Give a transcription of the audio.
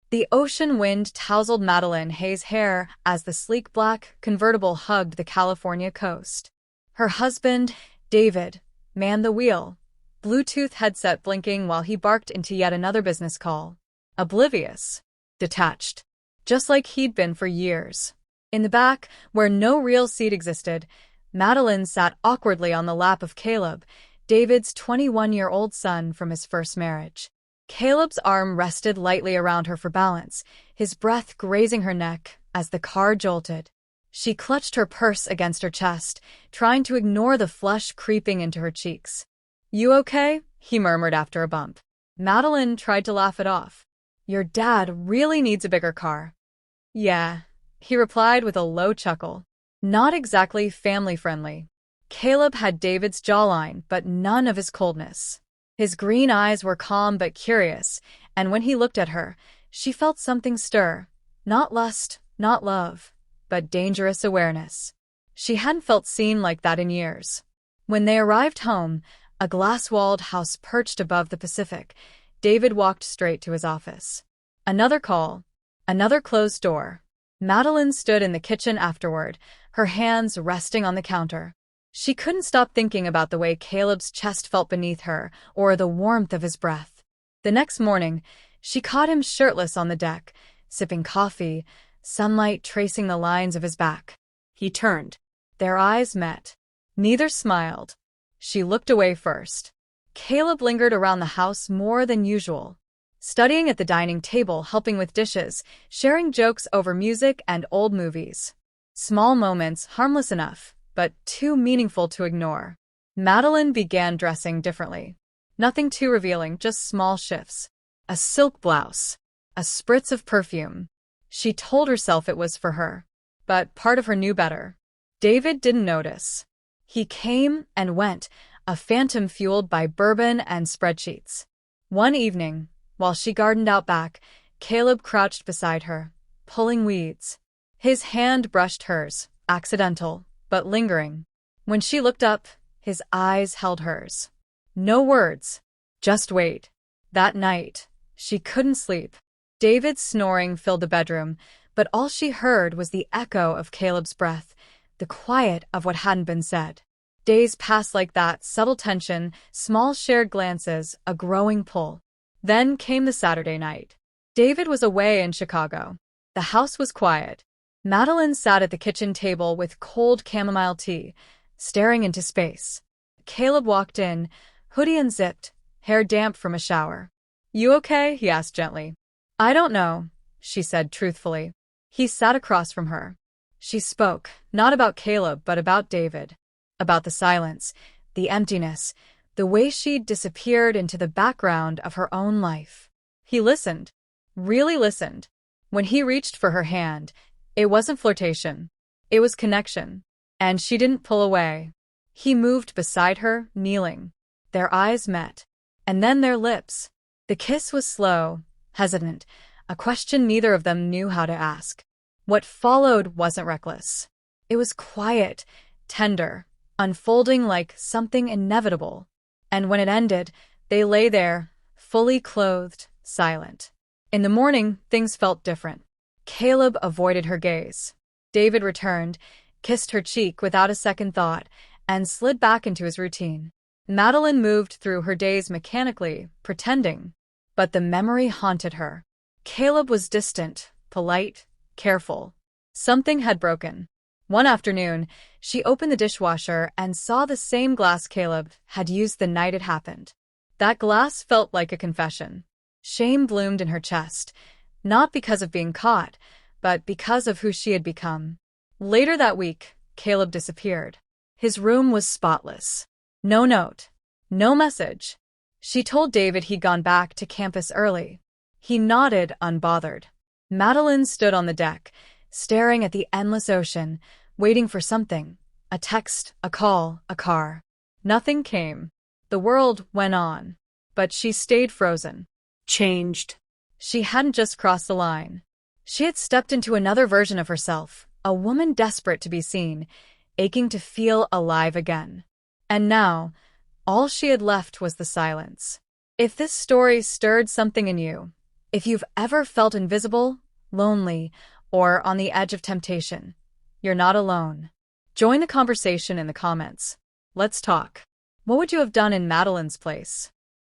The ocean wind tousled Madeline Hayes' hair as the sleek black convertible hugged the California coast. Her husband, David, manned the wheel, Bluetooth headset blinking while he barked into yet another business call. Oblivious. Detached. Just like he'd been for years. In the back, where no real seat existed, Madeline sat awkwardly on the lap of Caleb, David's 21-year-old son from his first marriage. Caleb's arm rested lightly around her for balance, his breath grazing her neck as the car jolted. She clutched her purse against her chest, trying to ignore the flush creeping into her cheeks. "You okay?" he murmured after a bump. Madeline tried to laugh it off. "Your dad really needs a bigger car." "Yeah," he replied with a low chuckle. Not exactly family-friendly. Caleb had David's jawline, but none of his coldness. His green eyes were calm but curious, and when he looked at her, she felt something stir. Not lust, not love, but dangerous awareness. She hadn't felt seen like that in years. When they arrived home, a glass-walled house perched above the Pacific, David walked straight to his office. Another call. Another closed door. Madeline stood in the kitchen afterward, her hands resting on the counter. She couldn't stop thinking about the way Caleb's chest felt beneath her, or the warmth of his breath. The next morning, she caught him shirtless on the deck, sipping coffee, sunlight tracing the lines of his back. He turned. Their eyes met. Neither smiled. She looked away first. Caleb lingered around the house more than usual, studying at the dining table, helping with dishes, sharing jokes over music and old movies. Small moments, harmless enough, but too meaningful to ignore. Madeline began dressing differently. Nothing too revealing, just small shifts. A silk blouse. A spritz of perfume. She told herself it was for her. But part of her knew better. David didn't notice. He came and went, a phantom fueled by bourbon and spreadsheets. One evening, while she gardened out back, Caleb crouched beside her, pulling weeds. His hand brushed hers, accidental, but lingering. When she looked up, his eyes held hers. No words, just wait. That night, she couldn't sleep. David's snoring filled the bedroom, but all she heard was the echo of Caleb's breath, the quiet of what hadn't been said. Days passed like that, subtle tension, small shared glances, a growing pull. Then came the Saturday night. David was away in Chicago. The house was quiet. Madeline sat at the kitchen table with cold chamomile tea, staring into space. Caleb walked in, hoodie unzipped, hair damp from a shower. "You okay?" he asked gently. "I don't know," she said truthfully. He sat across from her. She spoke, not about Caleb but about David. About the silence, the emptiness, the way she'd disappeared into the background of her own life. He listened. Really listened. When he reached for her hand, it wasn't flirtation. It was connection. And she didn't pull away. He moved beside her, kneeling. Their eyes met. And then their lips. The kiss was slow, hesitant, a question neither of them knew how to ask. What followed wasn't reckless. It was quiet, tender, unfolding like something inevitable. And when it ended, they lay there, fully clothed, silent. In the morning, things felt different. Caleb avoided her gaze. David returned, kissed her cheek without a second thought, and slid back into his routine. Madeline moved through her days mechanically, pretending. But the memory haunted her. Caleb was distant, polite, careful. Something had broken. One afternoon, she opened the dishwasher and saw the same glass Caleb had used the night it happened. That glass felt like a confession. Shame bloomed in her chest, not because of being caught, but because of who she had become. Later that week, Caleb disappeared. His room was spotless. No note. No message. She told David he'd gone back to campus early. He nodded, unbothered. Madeline stood on the deck, staring at the endless ocean, waiting for something. A text, a call, a car. Nothing came. The world went on. But she stayed frozen. Changed. She hadn't just crossed the line. She had stepped into another version of herself, a woman desperate to be seen, aching to feel alive again. And now, all she had left was the silence. If this story stirred something in you, If you've ever felt invisible, lonely, or on the edge of temptation, you're not alone. Join the conversation in the comments. Let's talk. What would you have done in Madeline's place?